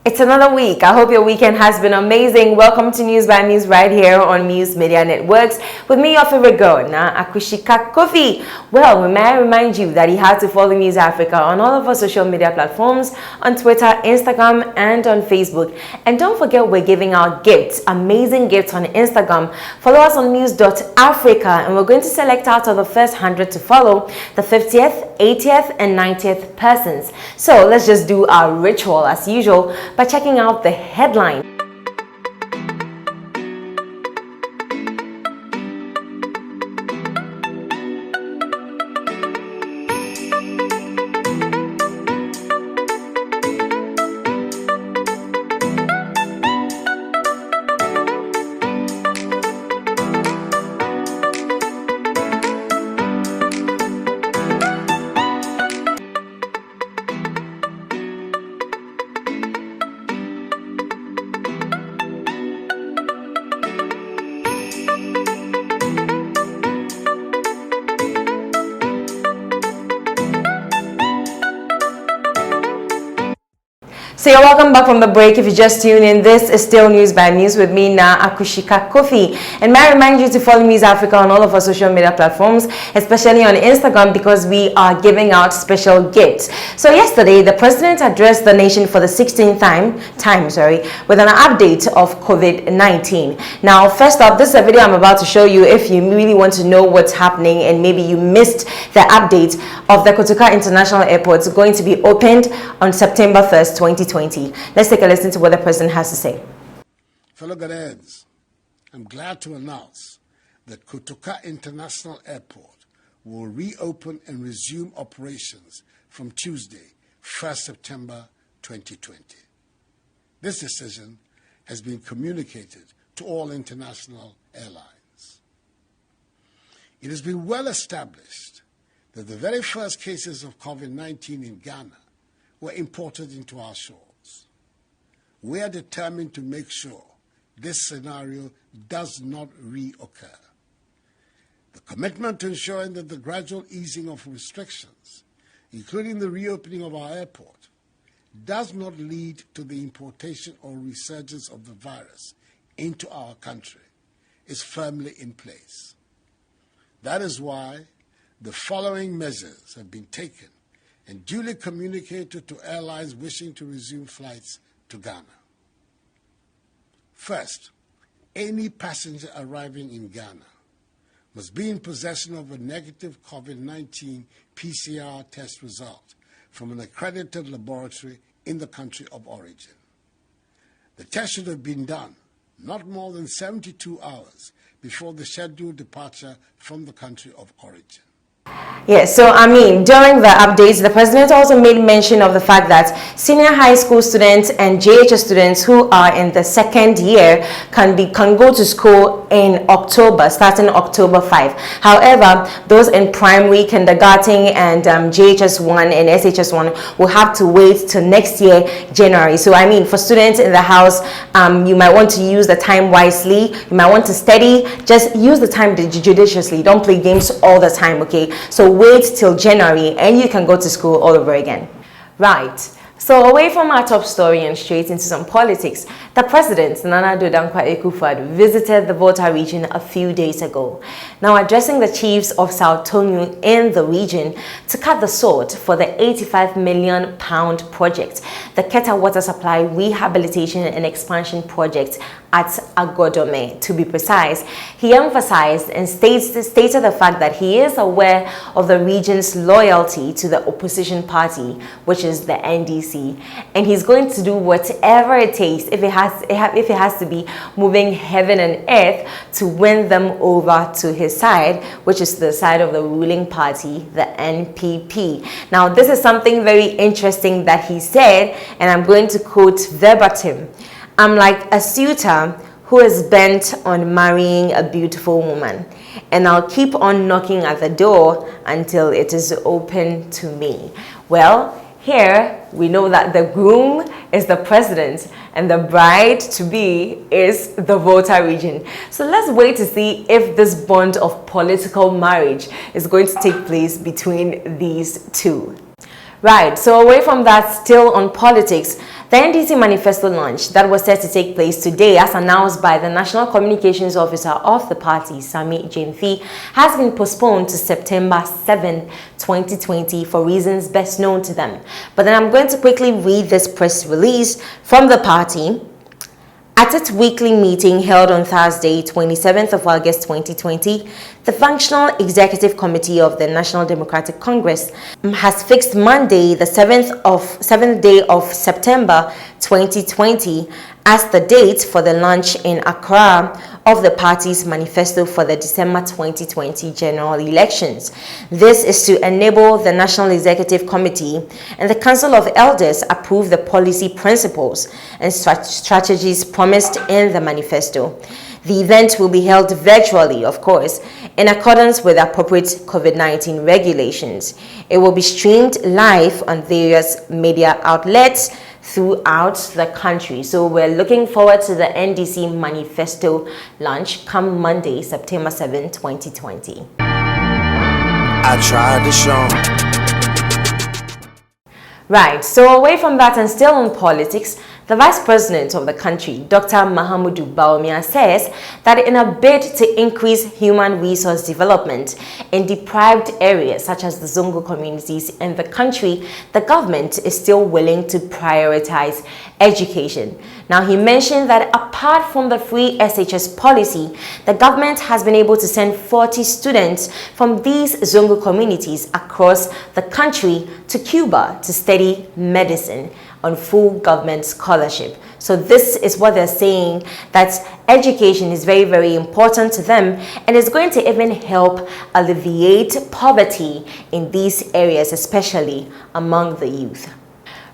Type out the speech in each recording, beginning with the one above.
It's another week. I hope your weekend has been amazing. Welcome to News by Muse right here on Muse Media Networks with me, your favorite girl, Akushika Kofi. Well, may I remind you that you have to follow Muse Africa on all of our social media platforms, on Twitter, Instagram, and on Facebook. And don't forget, we're giving out gifts, amazing gifts on Instagram. Follow us on muse.africa, and we're going to select out of the first 100 to follow the 50th, 80th, and 90th persons. So let's just do our ritual as usual by checking out the headline. So you're welcome back from the break. If you just tuned in, this is still News by Muse with me, Akushika Kofi. And may I remind you to follow Muse Africa on all of our social media platforms, especially on Instagram, because we are giving out special gifts. So yesterday, the president addressed the nation for the 16th time with an update of COVID-19. Now, first up, this is a video I'm about to show you if you really want to know what's happening and maybe you missed the update of the Kotoka International Airport going to be opened on September 1st, 2020. Let's take a listen to what the president has to say. Fellow Ghanaians, I'm glad to announce that Kotoka International Airport will reopen and resume operations from Tuesday, 1st September 2020. This decision has been communicated to all international airlines. It has been well established that the very first cases of COVID-19 in Ghana were imported into our shores. We are determined to make sure this scenario does not reoccur. The commitment to ensuring that the gradual easing of restrictions, including the reopening of our airport, does not lead to the importation or resurgence of the virus into our country is firmly in place. That is why the following measures have been taken and duly communicated to airlines wishing to resume flights to Ghana. First, any passenger arriving in Ghana must be in possession of a negative COVID-19 PCR test result from an accredited laboratory in the country of origin. The test should have been done not more than 72 hours before the scheduled departure from the country of origin. Yes, so during the updates, the president also made mention of the fact that senior high school students and JHS students who are in the second year can go to school in October, starting October 5. However, those in primary, kindergarten, and JHS 1 and SHS 1 will have to wait till next year, January. So for students in the house, you might want to use the time wisely. You might want to study. Just use the time judiciously. Don't play games all the time, okay? So wait till January and you can go to school all over again. Right. So away from our top story and straight into some politics, the president, Nana Addo Dankwa-Akufo-Addo, visited the Volta region a few days ago. Now addressing the chiefs of South Tonu in the region to cut the sword for the £85 million project, the Keta Water Supply Rehabilitation and Expansion Project at Agodome, to be precise. He emphasized and stated the fact that he is aware of the region's loyalty to the opposition party, which is the NDC, and he's going to do whatever it takes, if it has to be moving heaven and earth, to win them over to his side, which is the side of the ruling party, the NPP. Now, this is something very interesting that he said, and I'm going to quote verbatim. I'm like a suitor who is bent on marrying a beautiful woman, and I'll keep on knocking at the door until it is open to me. Well, here we know that the groom is the president and the bride-to-be is the Volta region. So let's wait to see if this bond of political marriage is going to take place between these two. Right, so away from that, still on politics, The NDC manifesto launch that was set to take place today, as announced by the National Communications Officer of the party, Kuami Eugene, has been postponed to September 7, 2020 for reasons best known to them. But then I'm going to quickly read this press release from the party. At its weekly meeting held on Thursday, 27th of August 2020, the Functional Executive Committee of the National Democratic Congress has fixed Monday, the 7th day of September 2020 as the date for the launch in Accra of the party's manifesto for the December 2020 general elections. This is to enable the National Executive Committee and the Council of Elders approve the policy principles and strategies promised in the manifesto. The event will be held virtually, of course, in accordance with appropriate COVID-19 regulations. It will be streamed live on various media outlets throughout the country. So we're looking forward to the NDC manifesto launch come Monday, September 7, 2020. I tried to show. Right, so away from that and still on politics, the Vice President of the country, Dr. Mahamudu Bawumia, says that in a bid to increase human resource development in deprived areas such as the Zongo communities in the country, the government is still willing to prioritize education. Now, he mentioned that apart from the free SHS policy, the government has been able to send 40 students from these Zongo communities across the country to Cuba to study medicine on full government scholarship. So this is what they're saying, that education is very, very important to them and is going to even help alleviate poverty in these areas, especially among the youth.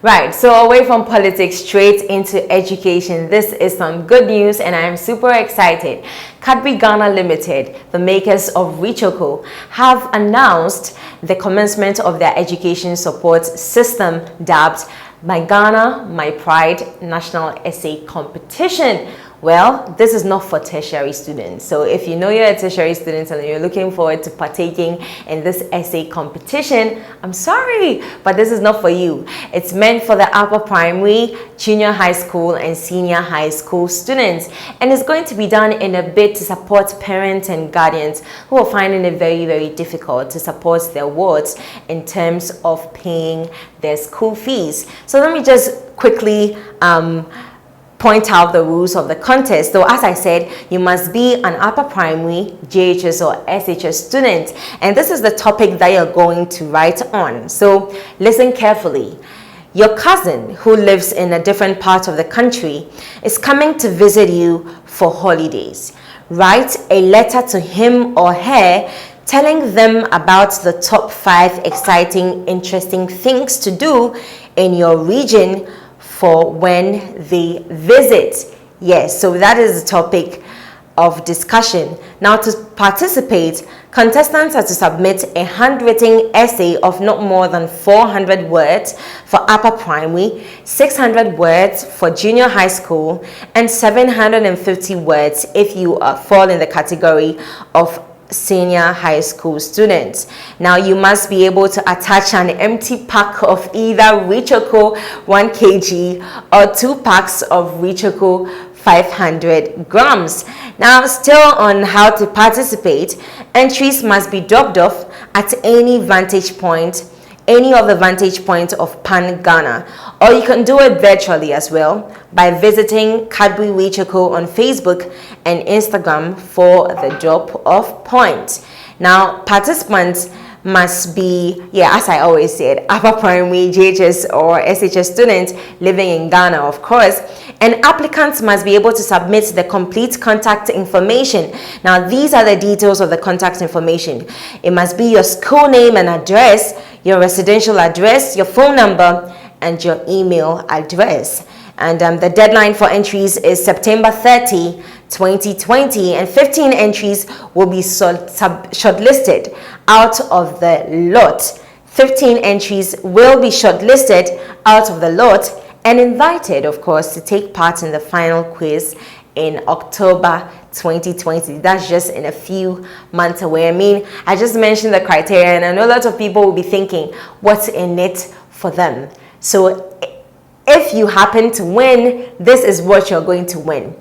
Right, so away from politics, straight into education. This is some good news and I am super excited. Cadbury Ghana Limited, the makers of Richoko, have announced the commencement of their education support system dubbed My Ghana, My Pride National Essay Competition. Well, this is not for tertiary students. So if you know you're a tertiary student and you're looking forward to partaking in this essay competition, I'm sorry, but this is not for you. It's meant for the upper primary, junior high school, and senior high school students. And it's going to be done in a bid to support parents and guardians who are finding it very, very difficult to support their wards in terms of paying their school fees. So let me just quickly point out the rules of the contest. Though, as I said, you must be an upper primary, JHS or SHS student, and this is the topic that you're going to write on. So listen carefully. Your cousin who lives in a different part of the country is coming to visit you for holidays. Write a letter to him or her telling them about the top 5 exciting, interesting things to do in your region for when they visit. Yes, so that is the topic of discussion. Now, to participate, contestants are to submit a handwritten essay of not more than 400 words for upper primary, 600 words for junior high school, and 750 words if you fall in the category of senior high school students. Now, you must be able to attach an empty pack of either Richoko 1 kg or 2 packs of Richoko 500 grams. Now, still on how to participate, entries must be dropped off at any vantage point, any of the vantage points of Pan Ghana, or you can do it virtually as well by visiting Cadbury Richoko on Facebook and Instagram for the drop-off point. Now, participants must be, as I always said, upper primary, JHS or SHS students living in Ghana, of course, and applicants must be able to submit the complete contact information. Now, these are the details of the contact information. It must be your school name and address, your residential address, your phone number, and your email address. And the deadline for entries is September 30, 2020, and 15 entries will be shortlisted out of the lot. 15 entries will be shortlisted out of the lot and invited, of course, to take part in the final quiz in October 2020. That's just in a few months away. I mean, I just mentioned the criteria, and I know a lot of people will be thinking, what's in it for them? So If you happen to win, this is what you're going to win.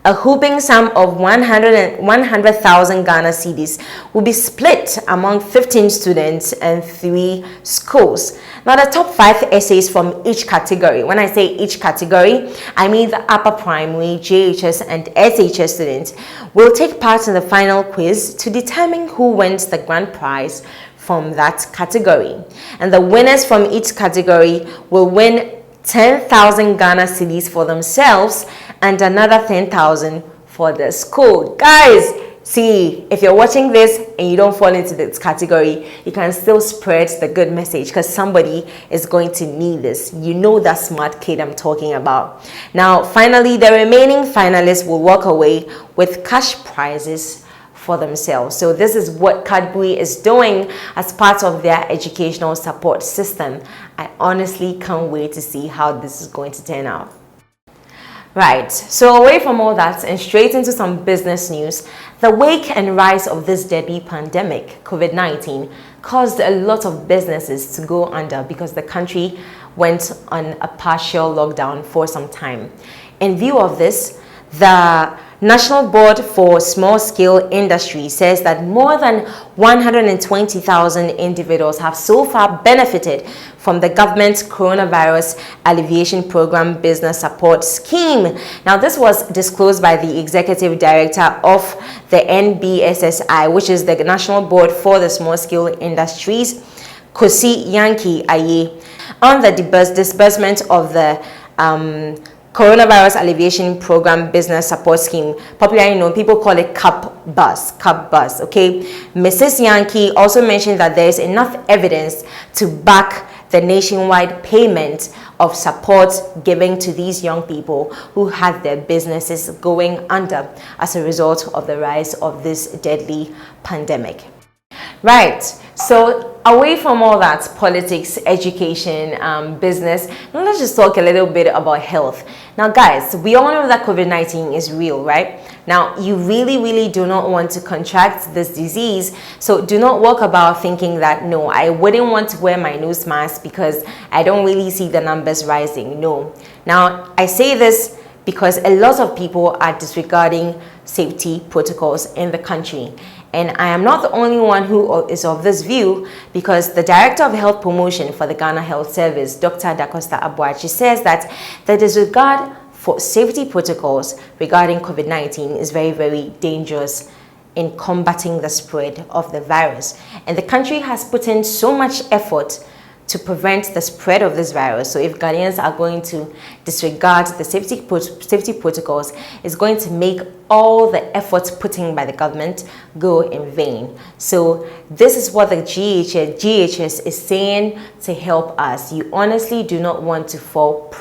A whooping sum of 100,000 Ghana cedis will be split among 15 students and 3 schools. Now, the top 5 essays from each category, when I say each category, I mean the upper primary, JHS and SHS students, will take part in the final quiz to determine who wins the grand prize from that category. And the winners from each category will win 10,000 Ghana cedis for themselves and another 10,000 for the school. Guys, see, if you're watching this and you don't fall into this category, you can still spread the good message because somebody is going to need this. You know that smart kid I'm talking about. Now, finally, the remaining finalists will walk away with cash prizes for themselves. So this is what Cadbury is doing as part of their educational support system. I honestly can't wait to see how this is going to turn out. Right, so away from all that and straight into some business news, the wake and rise of this deadly pandemic, COVID-19, caused a lot of businesses to go under because the country went on a partial lockdown for some time. In view of this, the National Board for Small-Scale Industry says that more than 120,000 individuals have so far benefited from the government's Coronavirus Alleviation Program Business Support Scheme. Now, this was disclosed by the Executive Director of the NBSSI, which is the National Board for the Small-Scale Industries, Kuami Eugene, on the disbursement of the Coronavirus Alleviation Program Business Support Scheme, popularly known, people call it CAP bus, okay? Mrs. Yankee also mentioned that there is enough evidence to back the nationwide payment of support given to these young people who had their businesses going under as a result of the rise of this deadly pandemic. Right, so away from all that politics, education, business, now let's just talk a little bit about health. Now guys, we all know that COVID-19 is real, right? Now, you really do not want to contract this disease, so do not walk about thinking that, no, I wouldn't want to wear my nose mask because I don't really see the numbers rising. No. Now, I say this because a lot of people are disregarding safety protocols in the country. And I am not the only one who is of this view, because the Director of Health Promotion for the Ghana Health Service, Dr. Dacosta Abuachi, says that the disregard for safety protocols regarding COVID-19 is very dangerous in combating the spread of the virus. And the country has put in so much effort to prevent the spread of this virus. So if Ghanaians are going to disregard the safety protocols, it's going to make all the efforts put in by the government go in vain. So this is what the GHS is saying to help us. You honestly do not want to fall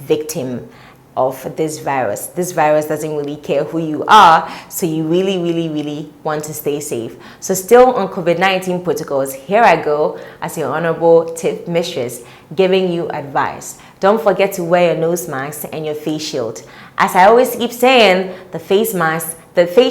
victim of this virus. This virus doesn't really care who you are, so you really want to stay safe. So still on COVID-19 protocols, here I go as your honorable tip mistress giving you advice. Don't forget to wear your nose mask and your face shield. As I always keep saying, the face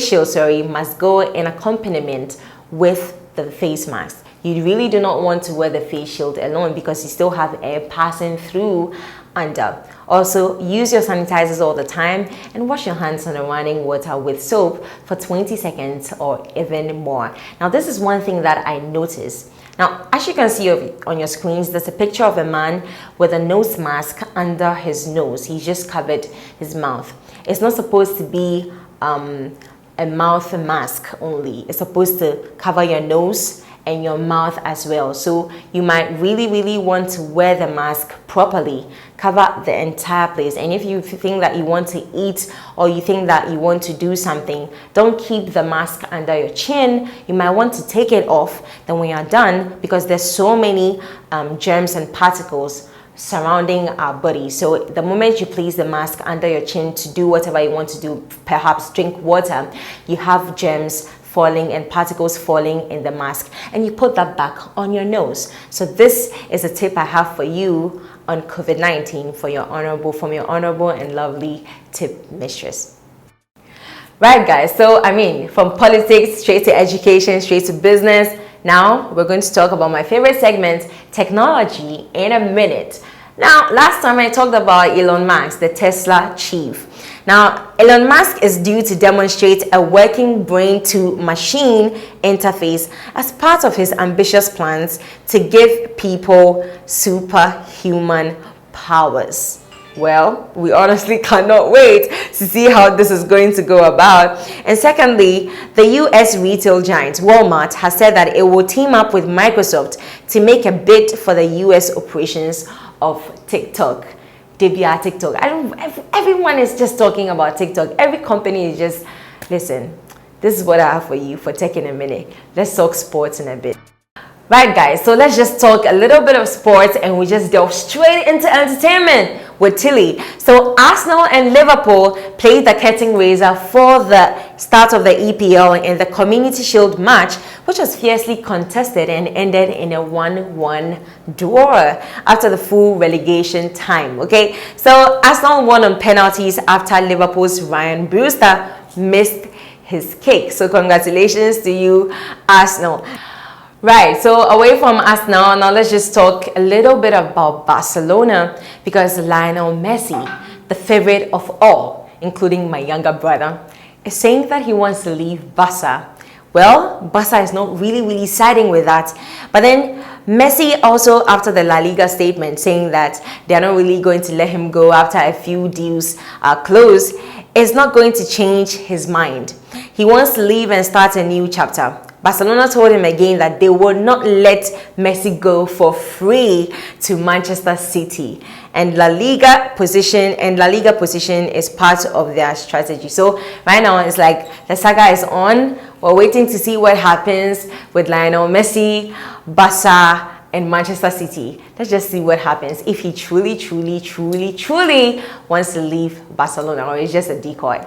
shield, must go in accompaniment with the face mask. You really do not want to wear the face shield alone because you still have air passing through under. Also, use your sanitizers all the time and wash your hands on running water with soap for 20 seconds or even more. Now, this is one thing that I noticed. Now, as you can see on your screens, there's a picture of a man with a nose mask under his nose. He just covered his mouth. It's not supposed to be a mouth mask only. It's supposed to cover your nose and your mouth as well. So you might really want to wear the mask properly, cover the entire place. And if you think that you want to eat or you think that you want to do something, don't keep the mask under your chin. You might want to take it off then when you're done, because there's so many germs and particles surrounding our body. So the moment you place the mask under your chin to do whatever you want to do, perhaps drink water, you have germs falling and particles falling in the mask, and you put that back on your nose. So this is a tip I have for you on COVID-19 from your honorable and lovely tip mistress. Right guys, so I mean, from politics straight to education, straight to business. Now we're going to talk about my favorite segment, technology, in a minute. Now, last time I talked about Elon Musk, the Tesla chief. Now, Elon Musk is due to demonstrate a working brain-to-machine interface as part of his ambitious plans to give people superhuman powers. Well, we honestly cannot wait to see how this is going to go about. And secondly, the US retail giant Walmart has said that it will team up with Microsoft to make a bid for the US operations of TikTok. TikTok. Everyone is just talking about TikTok. Every company is just, listen, this is what I have for you for taking a minute. Let's talk sports in a bit. Right, guys, so let's just talk a little bit of sports and we just delve straight into entertainment with Tilly. So Arsenal and Liverpool played the curtain raiser for the start of the EPL in the Community Shield match, which was fiercely contested and ended in a 1-1 draw after the full relegation time. Okay, so Arsenal won on penalties after Liverpool's Ryan Brewster missed his kick. So congratulations to you, Arsenal. Right, so away from us now let's just talk a little bit about Barcelona, because Lionel Messi, the favorite of all, including my younger brother, is saying that he wants to leave Barca. Well, Barca is not really siding with that. But then Messi also, after the La Liga statement saying that they are not really going to let him go after a few deals are closed, is not going to change his mind. He wants to leave and start a new chapter. Barcelona told him again that they would not let Messi go for free to Manchester City, and La Liga position is part of their strategy. So right now it's like the saga is on. We're waiting to see what happens with Lionel Messi, Barca, and Manchester City. Let's just see what happens if he truly wants to leave Barcelona, or it's just a decoy.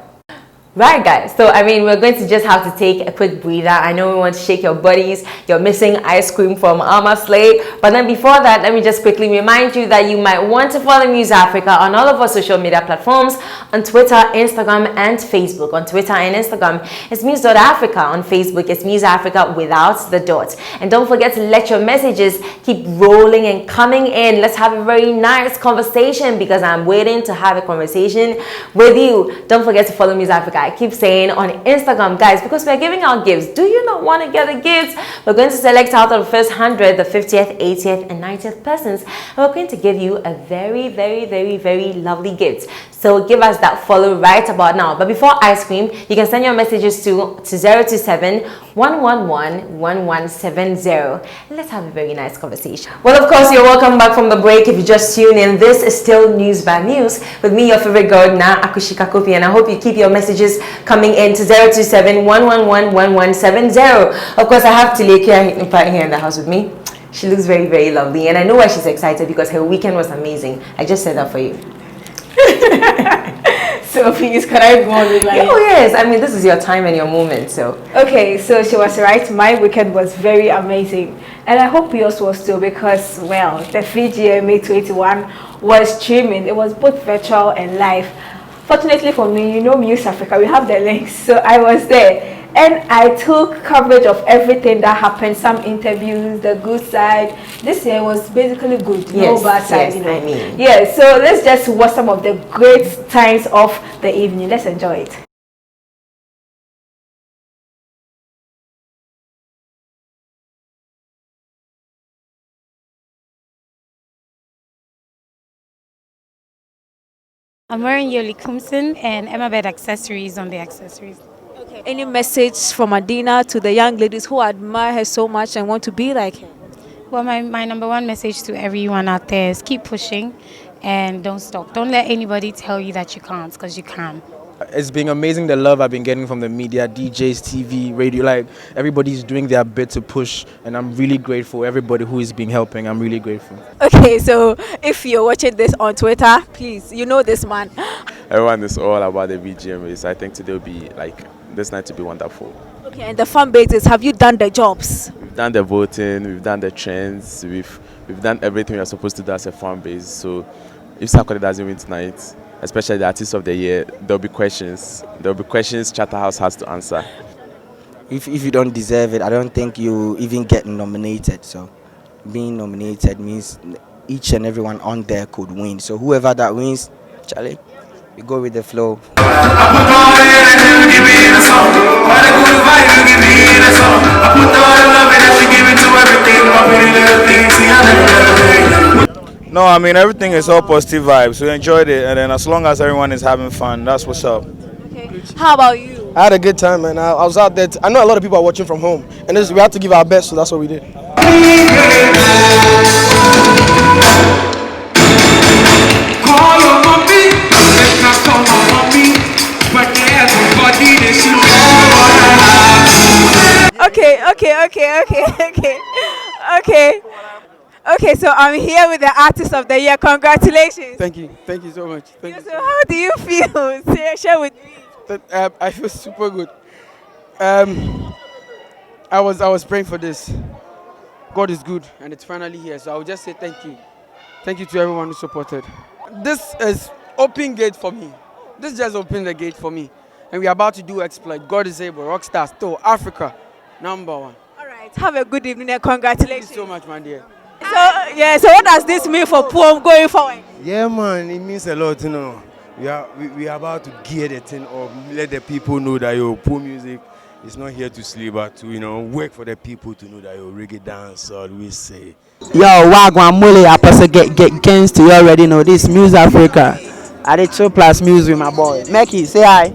Right, guys, so I mean, we're going to just have to take a quick breather. I know we want to shake your buddies. You're missing ice cream from Alma Slay. But then before that, let me just quickly remind you that you might want to follow Muse Africa on all of our social media platforms, on Twitter, Instagram, and Facebook. On Twitter and Instagram, it's Muse.Africa. On Facebook, it's Muse Africa without the dot. And don't forget to let your messages keep rolling and coming in. Let's have a very nice conversation, because I'm waiting to have a conversation with you. Don't forget to follow Muse Africa. I keep saying on Instagram, guys, because we're giving out gifts. Do you not want to get the gifts? We're going to select out of the first 100, the 50th, 80th, and 90th persons, and we're going to give you a very lovely gift. So give us that follow right about now. But before ice cream, you can send your messages to 027 111 1170, and let's have a very nice conversation. Well, of course, you're welcome back from the break. If you just tuned in, this is still News by Muse with me, your favorite girl, Na Akushika Kopi, and I hope you keep your messages coming in to 027 111 1170. Of course, I have Tilekia here in the house with me. She looks very lovely, and I know why she's excited, because her weekend was amazing. I just said that for you. So please, can I go on with my... Oh yes, I mean, this is your time and your moment, so... Okay, so she was right. My weekend was very amazing. And I hope yours was too, because, well, the VGMA 21 was streaming. It was both virtual and live. Fortunately for me, you know Muse Africa, we have the links. So I was there. And I took coverage of everything that happened, some interviews, the good side. This year was basically good, no bad side. Yes, you know. I mean. Yeah, so let's just watch some of the great times of the evening. Let's enjoy it. I'm wearing Yoli Kumsin and Emma Bed accessories on the accessories. Okay. Any message from Adina to the young ladies who admire her so much and want to be like her? Well, my number one message to everyone out there is keep pushing and don't stop. Don't let anybody tell you that you can't, because you can. It's been amazing, the love I've been getting from the media, DJs, TV, radio. Like, everybody's doing their bit to push, and I'm really grateful. Everybody who has been helping, I'm really grateful. Okay, so if you're watching this on Twitter, please, you know this man. Everyone is all about the VGMAs. I think today will be like this night to be wonderful. Okay, and the fan bases, have you done the jobs? We've done the voting, we've done the trends, we've done everything we're supposed to do as a fan base. So if Sakode doesn't win tonight, especially the artist of the year, there'll be questions. There'll be questions Chatterhouse has to answer. If you don't deserve it, I don't think you even get nominated. So being nominated means each and everyone on there could win. So whoever that wins, Charlie, we go with the flow. No, I mean everything is all positive vibes. We enjoyed it, and then as long as everyone is having fun, that's what's up. Okay. How about you? I had a good time, man. I was out there. I know a lot of people are watching from home, and we had to give our best, so that's what we did. Okay, so I'm here with the Artist of the Year. Congratulations. Thank you so much. Thank you. So how do you feel? Share with me. I feel super good. I was praying for this. God is good, and it's finally here. So I would just say thank you. Thank you to everyone who supported. This is open gate for me. This just opened the gate for me, and we're about to do exploit. God is able. Rockstar, still Africa, #1. All right. Have a good evening and congratulations. Thank you so much, my dear. So what does this mean for Poem going forward? Yeah, man, it means a lot, you know. We are about to gear the thing up, let the people know that your Poem music is not here to sleep, but to, you know, work for the people to know that your reggae dance always say. Yo, Wagwan Mule, I person get gains to you already know this Muse Africa. I did 2+ Muse with my boy. Meki, say hi.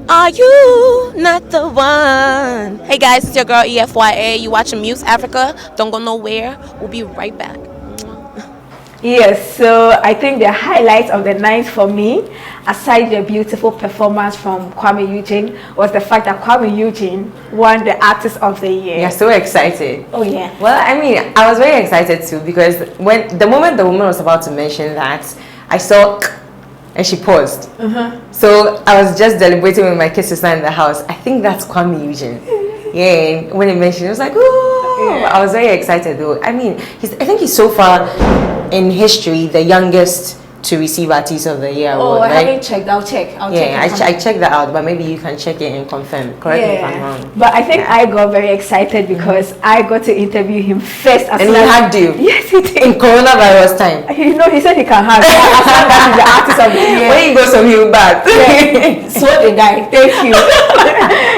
Are you not the one? Hey guys, it's your girl EFYA. You watching Muse Africa? Don't go nowhere. We'll be right back. Yes, so I think the highlights of the night for me, aside the beautiful performance from Kuami Eugene, was the fact that Kuami Eugene won the Artist of the Year. Yeah, so excited. Oh yeah. Well, I mean, I was very excited too because when the moment the woman was about to mention that, I saw and she paused. So I was just deliberating with my kid sister in the house. I think that's Kuami Eugene. Yeah, and when he mentioned it, I was like, oh, yeah. I was very excited though. I mean, I think he's so far in history the youngest to receive Artist of the Year award. I haven't checked. I'll check. I checked that out, but maybe you can check it and confirm. Correct me if I'm wrong. But I think I got very excited because I got to interview him first. And he had to. Yes, he did. In coronavirus time. You know, he said he can have it. As long as he's the Artist of the Year. When he goes from you back. Yeah. So did I. Thank you.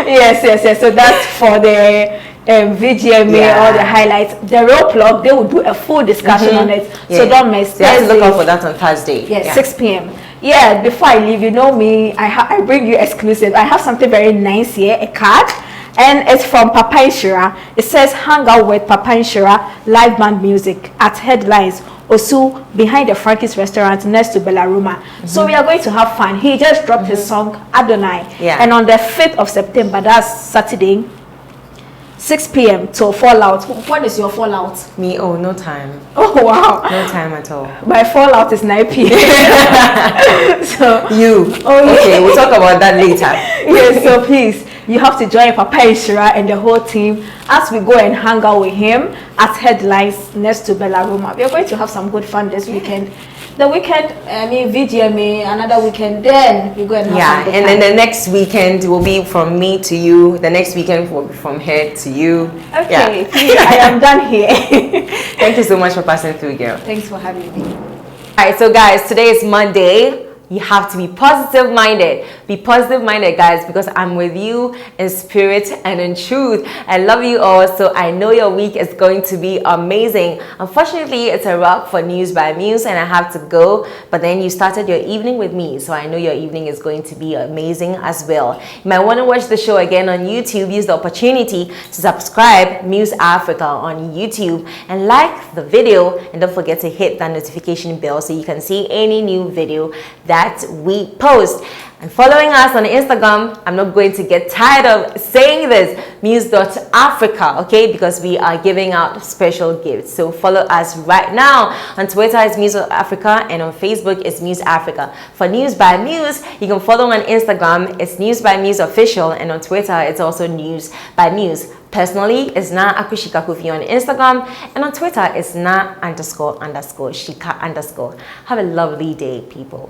yes. So that's for the VGMA, all the highlights. The Real Plug, they will do a full discussion on it. So don't miss. You have to look out for that on Thursday. Yeah, 6 p.m. Yeah, before I leave, you know me, I bring you exclusive. I have something very nice here, a card. And it's from Papa Inshira. It says, hang out with Papa Inshira, live band music at Headlines, Osu, behind the Frankie's restaurant next to Bellaruma. So we are going to have fun. He just dropped his song, Adonai. Yeah. And on the 5th of September, that's Saturday, 6 p.m. till Fallout. What is your Fallout? Me, no time. Oh, wow. No time at all. My Fallout is 9 p.m. So you. Okay, we'll talk about that later. Yes, so please, you have to join Papa Inshira and the whole team as we go and hang out with him at Headlines next to Bellaruma. We are going to have some good fun this weekend. The weekend, VGMA, another weekend, then we go and have some good and time. then the next weekend will be from me to you. The next weekend will be from her to you. Okay, please, I am done here. Thank you so much for passing through, girl. Thanks for having me. Alright, so guys, today is Monday. You have to be positive minded. Be positive minded, guys, because I'm with you in spirit and in truth. I love you all, so I know your week is going to be amazing. Unfortunately, it's a wrap for News by Muse and I have to go, but then you started your evening with me, so I know your evening is going to be amazing as well. You might want to watch the show again on YouTube. Use the opportunity to subscribe Muse Africa on YouTube and like the video, and don't forget to hit that notification bell so you can see any new video that we post. And following us on Instagram, I'm not going to get tired of saying this, muse.africa, okay, because we are giving out special gifts. So follow us right now. On Twitter it's Muse Africa and on Facebook it's Muse Africa. For News by Muse, you can follow on Instagram, it's News by Muse Official, and on Twitter it's also News by Muse. Personally, it's na_Akushika Kofi on Instagram, and on Twitter it's na__Shika_. Have a lovely day, people.